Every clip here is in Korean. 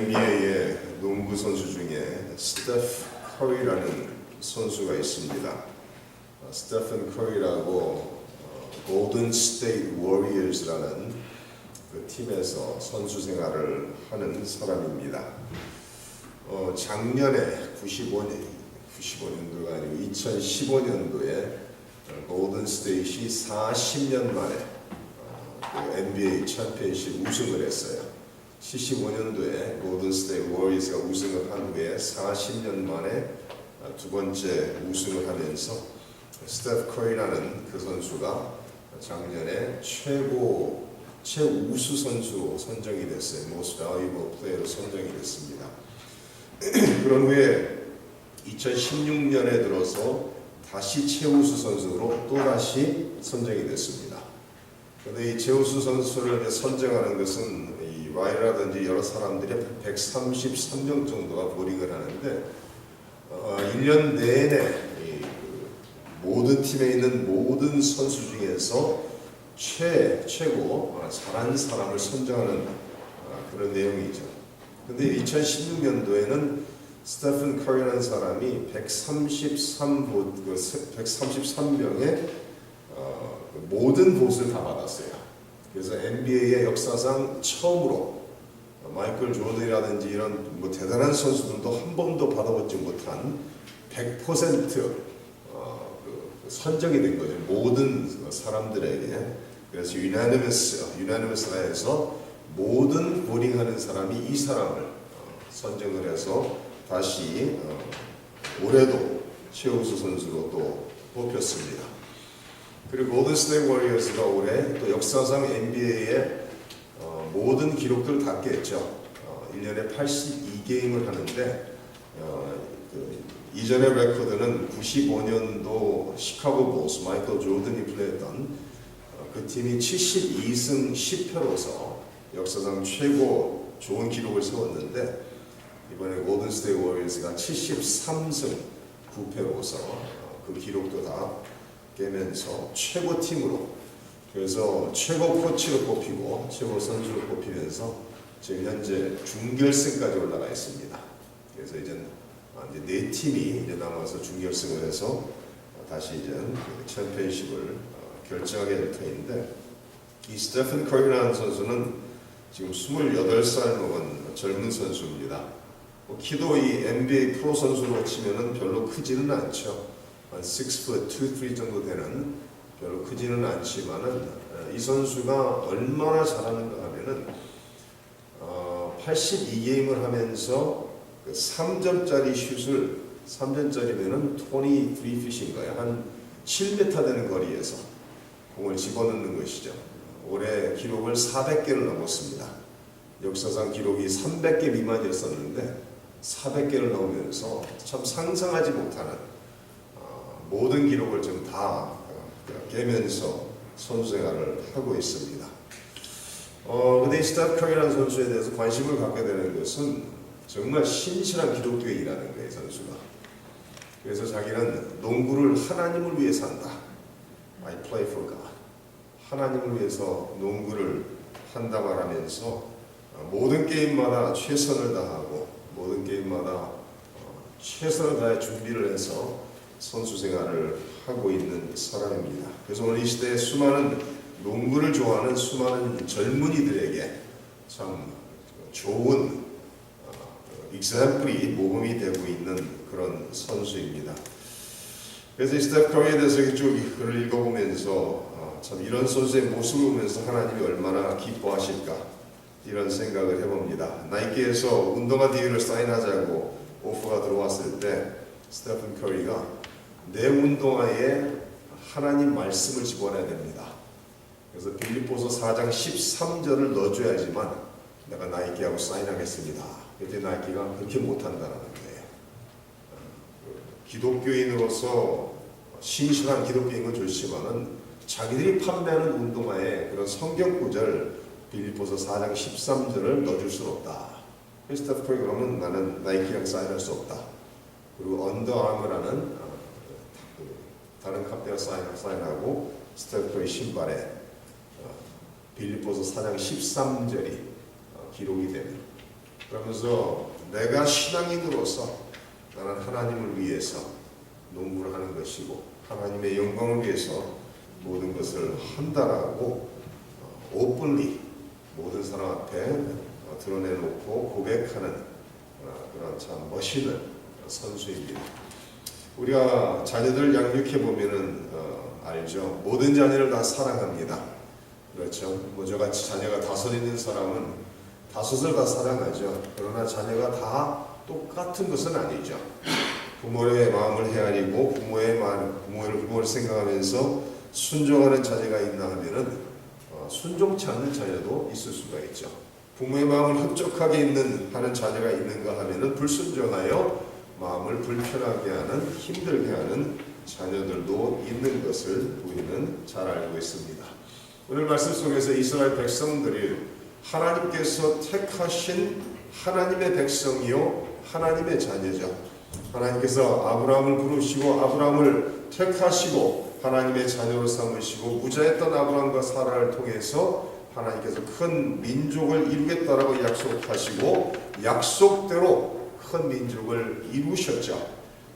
NBA의 농구 선수 중에 스테프 커리라는 선수가 있습니다. 스테픈 커리라고 골든 스테이트 워리어스라는 그 팀에서 선수 생활을 하는 사람입니다. 작년에 95년도가 아니고 2015년도에 골든 스테이트이 40년 만에 그 NBA 챔피언십 우승을 했어요. 75년도에 골든 스테이트 워리어스가 우승을 한 후에 40년 만에 두 번째 우승을 하면서 스테프 커리라는 그 선수가 작년에 최우수 선수로 선정이 됐어요. Most Valuable Player로 선정이 됐습니다. 그런 후에 2016년에 들어서 다시 최우수 선수로 또다시 선정이 됐습니다. 그런데 이 최우수 선수를 선정하는 것은 이 라이라든지 여러 사람들이 133명 정도가 보링을 하는데 1년 내내 모든 팀에 있는 모든 선수 중에서 최고 잘하는 사람을 선정하는 그런 내용이죠. 근데 2016년도에는 스테픈 커리라는 사람이 133명의 모든 보수를 다 받았어요. 그래서 NBA의 역사상 처음으로 마이클 조던이라든지 이런 대단한 선수들도 한 번도 받아보지 못한 100% 선정이 된 거죠. 모든 사람들에게. 그래서 유나니머스라 해서 모든 보링하는 사람이 이 사람을 선정을 해서 다시 올해도 최우수 선수로 또 뽑혔습니다. 그리고 골든 스테이트 워리어스가 올해 또 역사상 NBA의 모든 기록들을 다 깼죠. 1년에 82게임을 하는데 이전의 레코드는 95년도 시카고 불스 마이클 조던이 플레이했던 그 팀이 72승 10패로서 역사상 최고 좋은 기록을 세웠는데 이번에 골든 스테이트 워리어스가 73승 9패로서 그 기록도 다 깨면서 최고 팀으로, 그래서 최고 코치로 뽑히고 최고 선수로 뽑히면서 지금 현재 준결승까지 올라가 있습니다. 그래서 이제 네 팀이 이제 남아서 준결승을 해서 다시 이제 챔피언십을 결정하게 될 터인데, 이 스테픈 커리라는 선수는 지금 28살 먹은 젊은 선수입니다. 키도 이 NBA 프로 선수로 치면은 별로 크지는 않죠. 한 6'2", 3 정도 되는, 별로 크지는 않지만은 이 선수가 얼마나 잘하는가 하면은 82게임을 하면서 3점짜리 슛을 3점짜리면은 23핏인가요? 한 7m 되는 거리에서 공을 집어넣는 것이죠. 올해 기록을 400개를 넘었습니다. 역사상 기록이 300개 미만이었었는데 400개를 넘으면서 참 상상하지 못하는 모든 기록을 좀 다 깨면서 선수 생활을 하고 있습니다. 근데 이 스테프 커리라는 선수에 대해서 관심을 갖게 되는 것은 정말 신실한 기독교인이라는 거예요, 선수가. 그래서 자기는 농구를 하나님을 위해서 한다. I play for God. 하나님을 위해서 농구를 한다 말하면서 모든 게임마다 최선을 다하고 모든 게임마다 최선을 다해 준비를 해서 선수 생활을 하고 있는 사람입니다. 그래서 오늘 이 시대에 수많은 농구를 좋아하는 수많은 젊은이들에게 참 좋은 example이 모범이 되고 있는 그런 선수입니다. 그래서 이 스테프 커리에 대해서 쭉 글을 읽어보면서 참 이런 선수의 모습을 보면서 하나님이 얼마나 기뻐하실까 이런 생각을 해봅니다. 나이키에서 운동화 디를 사인하자고 오퍼가 들어왔을 때 스테픈 커리가 내 운동화에 하나님 말씀을 집어넣어야 됩니다. 그래서 빌립보서 4장 13절을 넣어줘야지만 내가 나이키하고 사인하겠습니다. 그때 나이키가 그렇게 못한다는 거예요. 기독교인으로서 신실한 기독교인은 좋지만은 자기들이 판매하는 운동화에 그런 성경 구절 빌립보서 4장 13절을 넣어줄 수 없다. 스테프 커리 그러면 나는 나이키랑 사인할 수 없다. 그리고 언더아머라는 다른 카페가 사인하고 스테프 커리 신발에 빌립보서 4장 13절이 기록이 되면 그러면서 내가 신앙인으로서 나는 하나님을 위해서 농구를 하는 것이고 하나님의 영광을 위해서 모든 것을 한다라고 오픈리 모든 사람 앞에 드러내놓고 고백하는 그런 참 멋있는 선수입니다. 우리가 자녀들 양육해 보면은 알죠. 모든 자녀를 다 사랑합니다. 그렇죠. 뭐 저같이 자녀가 5 있는 사람은 5을 다 사랑하죠. 그러나 자녀가 다 똑같은 것은 아니죠. 부모의 마음을 헤아리고 부모를 생각하면서 순종하는 자녀가 있나 하면은 순종치 않는 자녀도 있을 수가 있죠. 부모의 마음을 흡족하게 하는 자녀가 있는가 하면은 불순종하여 마음을 불편하게 하는 힘들게 하는 자녀들도 있는 것을 우리는 잘 알고 있습니다. 오늘 말씀 속에서 이스라엘 백성들이 하나님께서 택하신 하나님의 백성이요 하나님의 자녀죠. 하나님께서 아브라함을 부르시고 아브라함을 택하시고 하나님의 자녀로 삼으시고 무자했던 아브라함과 사라를 통해서 하나님께서 큰 민족을 이루겠다라고 약속하시고 약속대로 큰 민족을 이루셨죠.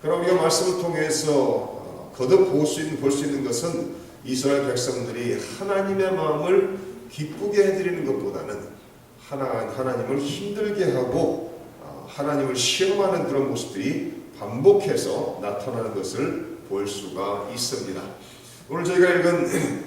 그럼 이 말씀을 통해서 거듭 볼 수 있는 것은 이스라엘 백성들이 하나님의 마음을 기쁘게 해드리는 것보다는 하나님을 힘들게 하고 하나님을 시험하는 그런 모습들이 반복해서 나타나는 것을 볼 수가 있습니다. 오늘 저희가 읽은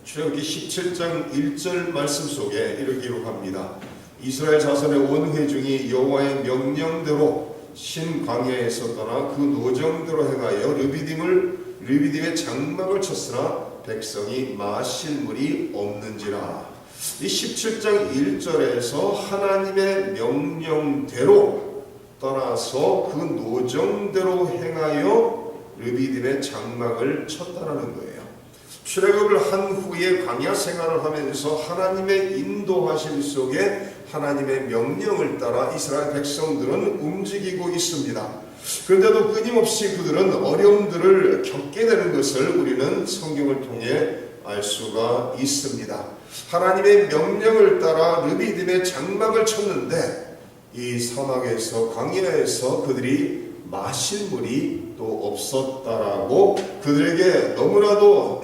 출애굽기 17장 1절 말씀 속에 이렇게 기록합니다. 이스라엘 자손의 온 회중이 여호와의 명령대로 신 광야에서 떠나 그 노정대로 행하여 르비딤의 장막을 쳤으나 백성이 마실 물이 없는지라. 이 17장 1절에서 하나님의 명령대로 떠나서 그 노정대로 행하여 르비딤의 장막을 쳤다라는 거예요. 출애굽을 한 후에 광야 생활을 하면서 하나님의 인도하심 속에 하나님의 명령을 따라 이스라엘 백성들은 움직이고 있습니다. 그런데도 끊임없이 그들은 어려움들을 겪게 되는 것을 우리는 성경을 통해 알 수가 있습니다. 하나님의 명령을 따라 르비딤의 장막을 쳤는데 이 사막에서 광야에서 그들이 마실 물이 또 없었다라고 그들에게 너무나도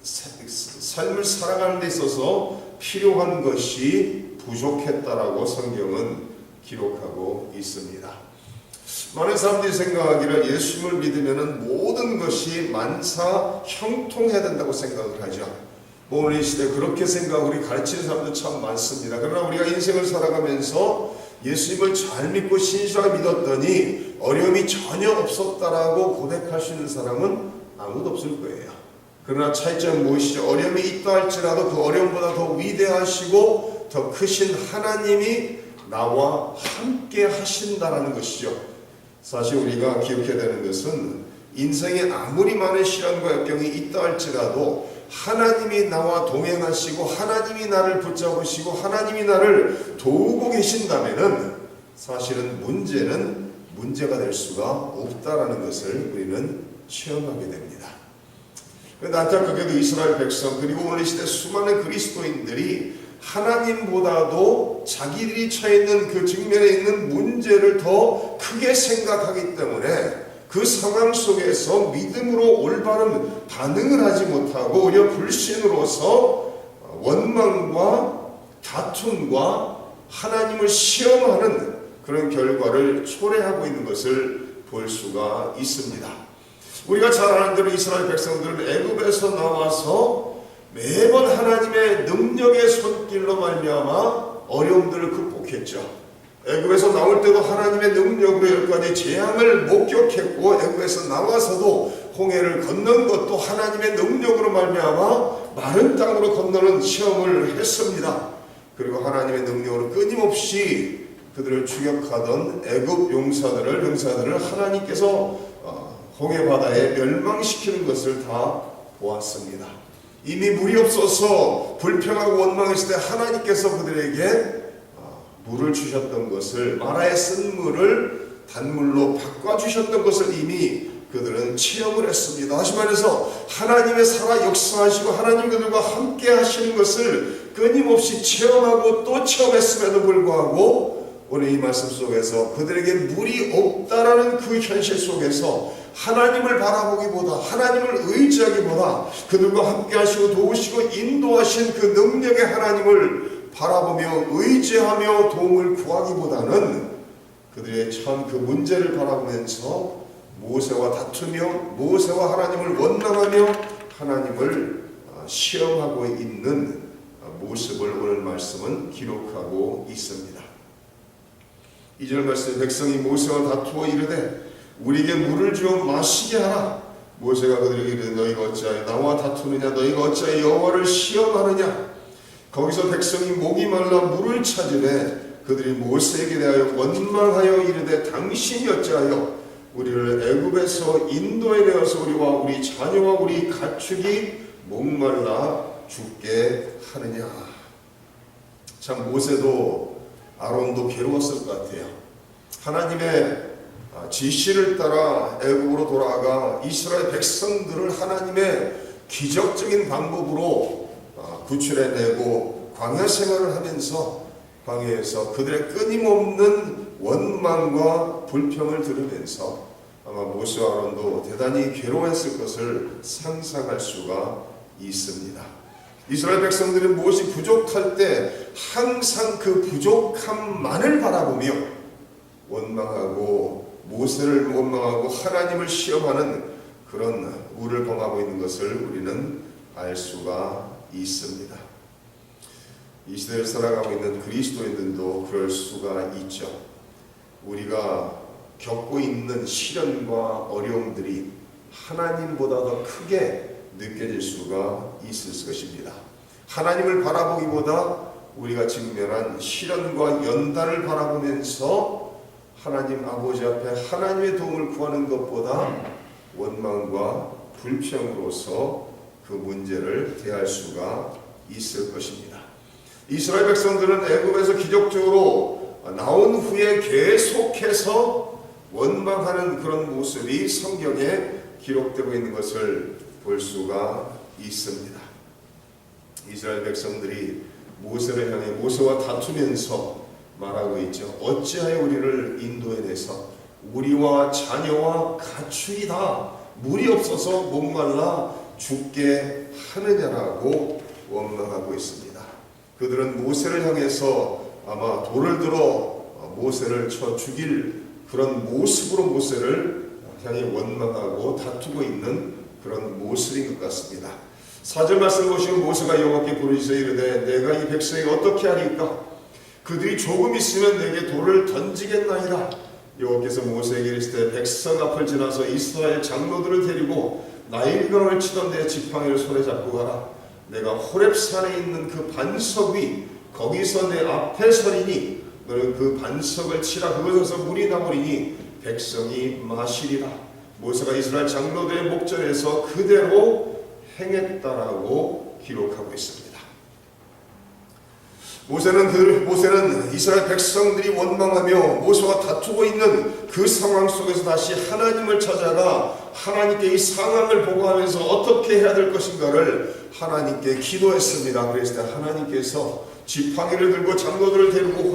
삶을 살아가는 데 있어서 필요한 것이 부족했다라고 성경은 기록하고 있습니다. 많은 사람들이 생각하기를 예수님을 믿으면 모든 것이 만사 형통해야 된다고 생각을 하죠. 오늘 이 시대에 그렇게 생각하고 우리 가르치는 사람도 참 많습니다. 그러나 우리가 인생을 살아가면서 예수님을 잘 믿고 신실하게 믿었더니 어려움이 전혀 없었다라고 고백할 수 있는 사람은 아무도 없을 거예요. 그러나 차이점은 무엇이죠? 어려움이 있다 할지라도 그 어려움보다 더 위대하시고 더 크신 하나님이 나와 함께 하신다라는 것이죠. 사실 우리가 기억해야 되는 것은 인생에 아무리 많은 시련과 역경이 있다 할지라도 하나님이 나와 동행하시고 하나님이 나를 붙잡으시고 하나님이 나를 도우고 계신다면은 사실은 문제가 될 수가 없다라는 것을 우리는 체험하게 됩니다. 그런데 안타깝게도 이스라엘 백성 그리고 오늘 이 시대 수많은 그리스도인들이 하나님보다도 자기들이 처해있는 그 직면에 있는 문제를 더 크게 생각하기 때문에 그 상황 속에서 믿음으로 올바른 반응을 하지 못하고 오히려 불신으로서 원망과 다툼과 하나님을 시험하는 그런 결과를 초래하고 있는 것을 볼 수가 있습니다. 우리가 잘 아는 대로 이스라엘 백성들은 애굽에서 나와서 매번 하나님의 능력의 손길로 말미암아 어려움들을 극복했죠. 애굽에서 나올 때도 하나님의 능력으로 10가지 재앙을 목격했고 애굽에서 나와서도 홍해를 건넌 것도 하나님의 능력으로 말미암아 마른 땅으로 건너는 시험을 했습니다. 그리고 하나님의 능력으로 끊임없이 그들을 추격하던 애굽 용사들을 하나님께서 홍해 바다에 멸망시키는 것을 다 보았습니다. 이미 물이 없어서 불평하고 원망했을 때 하나님께서 그들에게 물을 주셨던 것을 마라에 쓴 물을 단물로 바꿔주셨던 것을 이미 그들은 체험을 했습니다. 다시 말해서 하나님의 살아 역사하시고 하나님 그들과 함께 하시는 것을 끊임없이 체험하고 또 체험했음에도 불구하고 오늘 이 말씀 속에서 그들에게 물이 없다라는 그 현실 속에서 하나님을 바라보기보다 하나님을 의지하기보다 그들과 함께 하시고 도우시고 인도하신 그 능력의 하나님을 바라보며 의지하며 도움을 구하기보다는 그들의 처한 그 문제를 바라보면서 모세와 다투며 모세와 하나님을 원망하며 하나님을 시험하고 있는 모습을 오늘 말씀은 기록하고 있습니다. 2절 말씀 백성이 모세와 다투어 이르되 우리에게 물을 주어 마시게 하라. 모세가 그들에게 이르되 너희가 어찌하여 나와 다투느냐 너희가 어찌하여 여호와를 시험하느냐. 거기서 백성이 목이 말라 물을 찾으되 그들이 모세에게 대하여 원망하여 이르되 당신이 어찌하여 우리를 애굽에서 인도에 내어서 우리와 우리 자녀와 우리 가축이 목말라 죽게 하느냐. 참 모세도 아론도 괴로웠을 것 같아요. 하나님의 지시를 따라 애굽으로 돌아가 이스라엘 백성들을 하나님의 기적적인 방법으로 구출해내고 광야 생활을 하면서 광야에서 그들의 끊임없는 원망과 불평을 들으면서 아마 모세와 아론도 대단히 괴로워했을 것을 상상할 수가 있습니다. 이스라엘 백성들이 무엇이 부족할 때 항상 그 부족함만을 바라보며 원망하고 모세를 원망하고 하나님을 시험하는 그런 우를 범하고 있는 것을 우리는 알 수가 있습니다. 이 시대를 살아가고 있는 그리스도인들도 그럴 수가 있죠. 우리가 겪고 있는 시련과 어려움들이 하나님보다 더 크게 느껴질 수가 있을 것입니다. 하나님을 바라보기보다 우리가 직면한 시련과 연단을 바라보면서 하나님 아버지 앞에 하나님의 도움을 구하는 것보다 원망과 불평으로서 그 문제를 대할 수가 있을 것입니다. 이스라엘 백성들은 애굽에서 기적적으로 나온 후에 계속해서 원망하는 그런 모습이 성경에 기록되고 있는 것을 볼 수가 있습니다. 이스라엘 백성들이 모세를 향해 모세와 다투면서 말하고 있죠. 어찌하여 우리를 인도해내서 우리와 자녀와 가축이 다 물이 없어서 목말라 죽게 하느냐라고 원망하고 있습니다. 그들은 모세를 향해서 아마 돌을 들어 모세를 쳐 죽일 그런 모습으로 모세를 향해 원망하고 다투고 있는 그런 모습인 것 같습니다. 4절 말씀을 보시면 모세가 여호와께 부르짖어 이르되 내가 이 백성에게 어떻게 하리까? 그들이 조금 있으면 내게 돌을 던지겠나이다. 여호와께서 모세에게 이르시되 백성 앞을 지나서 이스라엘 장로들을 데리고 나일강을 치던 내 지팡이를 손에 잡고 가라. 내가 호렙산에 있는 그 반석 위 거기서 내 앞에 서리니 너는 그 반석을 치라. 그곳에서 물이 나오리니 백성이 마시리라. 모세가 이스라엘 장로들의 목전에서 그대로 행했다라고 기록하고 있습니다. 모세는 이스라엘 백성들이 원망하며 모세와 다투고 있는 그 상황 속에서 다시 하나님을 찾아가 하나님께 이 상황을 보고하면서 어떻게 해야 될 것인가를 하나님께 기도했습니다. 그랬을 때 하나님께서 지팡이를 들고 장로들을 데리고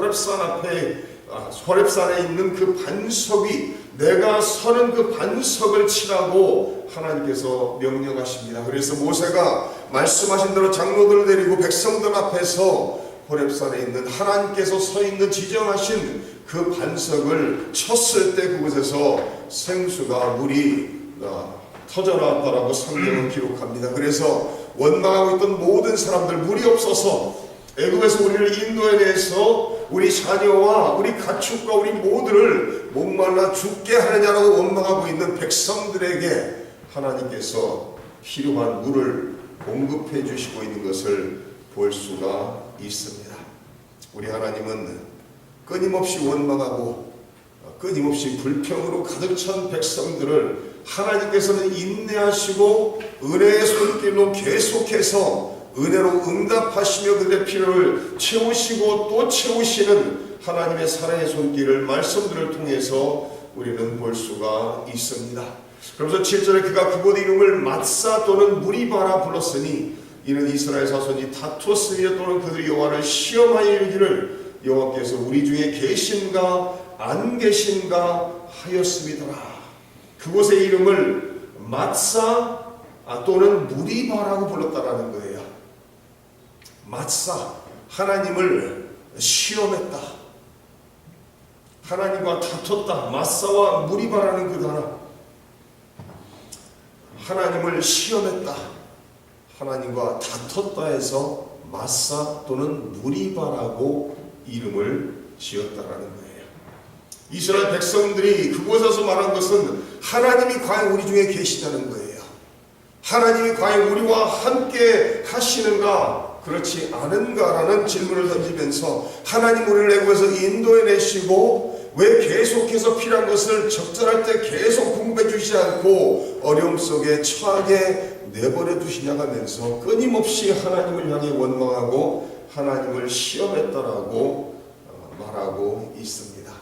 호렙산에 있는 그 반석 위 내가 서는 그 반석을 치라고 하나님께서 명령하십니다. 그래서 모세가 말씀하신 대로 장로들을 데리고 백성들 앞에서 호렙산에 있는 하나님께서 서 있는 지정하신 그 반석을 쳤을 때 그곳에서 생수가 물이 터져나왔다라고 성경은 기록합니다. 그래서 원망하고 있던 모든 사람들 물이 없어서 애굽에서 우리를 인도에 대해서 우리 자녀와 우리 가축과 우리 모두를 목말라 죽게 하느냐라고 원망하고 있는 백성들에게 하나님께서 필요한 물을 공급해 주시고 있는 것을 볼 수가 있습니다. 우리 하나님은 끊임없이 원망하고 끊임없이 불평으로 가득 찬 백성들을 하나님께서는 인내하시고 은혜의 손길로 계속해서 은혜로 응답하시며 그들의 필요를 채우시고 또 채우시는 하나님의 사랑의 손길을 말씀들을 통해서 우리는 볼 수가 있습니다. 그러면서 7절에 그가 그곳 이름을 mat사 또는 무리바라 불렀으니 이는 이스라엘 자손이 다투었으며 또는 그들이 여호와를 시험하여 이르기를 여호와께서 우리 중에 계신가 안 계신가 하였음이더라. 그곳의 이름을 mat사 또는 무리바라고 불렀다라는 거예요. mat사, 하나님을 시험했다. 하나님과 다퉜다. mat사와 무리바라는 그 단어. 하나님을 시험했다. 하나님과 다퉜다 해서 mat사 또는 무리바라고 이름을 지었다라는 거예요. 이스라엘 백성들이 그곳에서 말한 것은 하나님이 과연 우리 중에 계시다는 거예요. 하나님이 과연 우리와 함께 하시는가 그렇지 않은가라는 질문을 던지면서 하나님 우리를 애굽에서 인도해내시고 왜 계속해서 필요한 것을 적절할 때 계속 공급해 주시지 않고 어려움 속에 처하게 내버려 두시냐 하면서 끊임없이 하나님을 향해 원망하고 하나님을 시험했다라고 말하고 있습니다.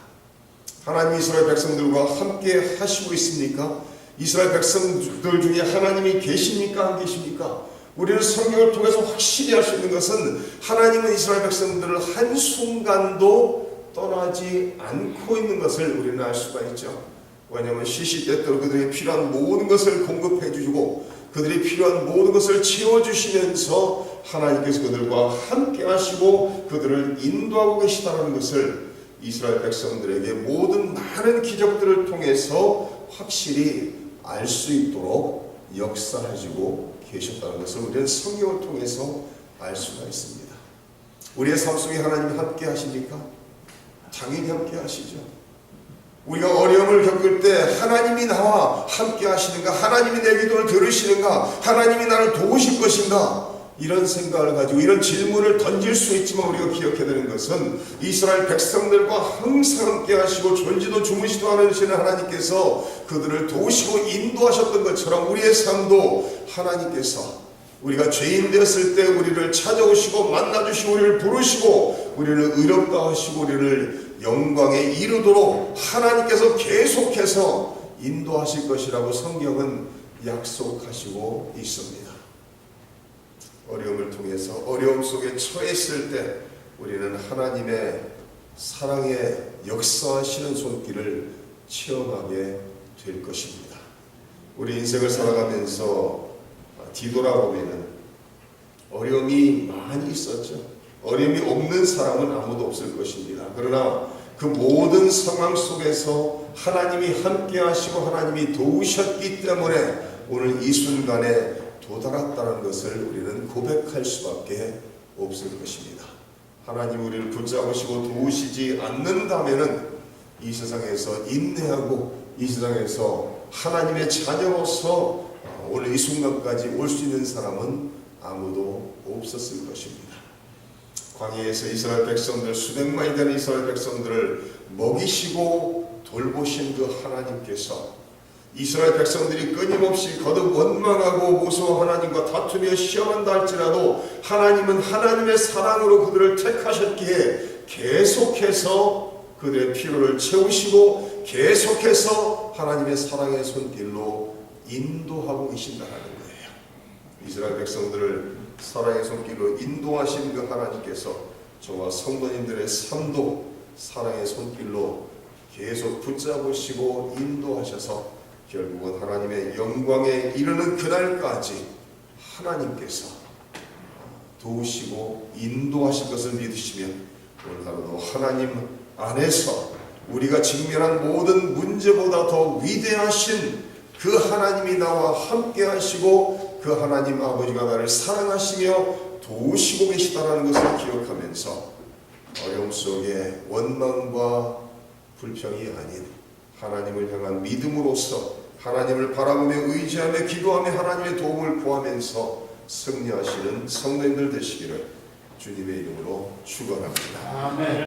하나님이 이스라엘 백성들과 함께 하시고 있습니까? 이스라엘 백성들 중에 하나님이 계십니까? 안 계십니까? 우리는 성경을 통해서 확실히 알 수 있는 것은 하나님은 이스라엘 백성들을 한순간도 떠나지 않고 있는 것을 우리는 알 수가 있죠. 왜냐하면 시시때때로 그들이 필요한 모든 것을 공급해 주시고 그들이 필요한 모든 것을 채워주시면서 하나님께서 그들과 함께 하시고 그들을 인도하고 계시다는 것을 이스라엘 백성들에게 모든 많은 기적들을 통해서 확실히 알 수 있도록 역사하시고 계셨다는 것을 우리는 성경을 통해서 알 수가 있습니다. 우리의 삶 속에 하나님이 함께 하십니까? 당연히 함께 하시죠. 우리가 어려움을 겪을 때 하나님이 나와 함께 하시는가? 하나님이 내 기도를 들으시는가? 하나님이 나를 도우실 것인가? 이런 생각을 가지고 이런 질문을 던질 수 있지만 우리가 기억해야 되는 것은 이스라엘 백성들과 항상 함께 하시고 졸지도 주무시도 않으시는 하나님께서 그들을 도우시고 인도하셨던 것처럼 우리의 삶도 하나님께서 우리가 죄인 되었을 때 우리를 찾아오시고 만나주시고 우리를 부르시고 우리를 의롭다 하시고 우리를 영광에 이르도록 하나님께서 계속해서 인도하실 것이라고 성경은 약속하시고 있습니다. 어려움을 통해서 어려움 속에 처했을 때 우리는 하나님의 사랑의 역사하시는 손길을 체험하게 될 것입니다. 우리 인생을 살아가면서 뒤돌아보면 어려움이 많이 있었죠. 어려움이 없는 사람은 아무도 없을 것입니다. 그러나 그 모든 상황 속에서 하나님이 함께 하시고 하나님이 도우셨기 때문에 오늘 이 순간에 도달했다는 것을 우리는 고백할 수밖에 없을 것입니다. 하나님 우리를 붙잡으시고 도우시지 않는다면 이 세상에서 인내하고 이 세상에서 하나님의 자녀로서 오늘 이 순간까지 올 수 있는 사람은 아무도 없었을 것입니다. 광야에서 이스라엘 백성들 수백만이 되는 이스라엘 백성들을 먹이시고 돌보신 그 하나님께서 이스라엘 백성들이 끊임없이 거듭 원망하고 모세와 하나님과 다투며 시험한다 할지라도 하나님은 하나님의 사랑으로 그들을 택하셨기에 계속해서 그들의 필요를 채우시고 계속해서 하나님의 사랑의 손길로 인도하고 계신다는 거예요. 이스라엘 백성들을 사랑의 손길로 인도하신 그 하나님께서 저와 성도님들의 삶도 사랑의 손길로 계속 붙잡으시고 인도하셔서 결국은 하나님의 영광에 이르는 그날까지 하나님께서 도우시고 인도하실 것을 믿으시며 오늘 하루도 하나님 안에서 우리가 직면한 모든 문제보다 더 위대하신 그 하나님이 나와 함께 하시고 그 하나님 아버지가 나를 사랑하시며 도우시고 계시다는 것을 기억하면서 어려움 속에 원망과 불평이 아닌 하나님을 향한 믿음으로써 하나님을 바라보며 의지하며 기도하며 하나님의 도움을 구하면서 승리하시는 성도님들 되시기를 주님의 이름으로 축원합니다. 아멘.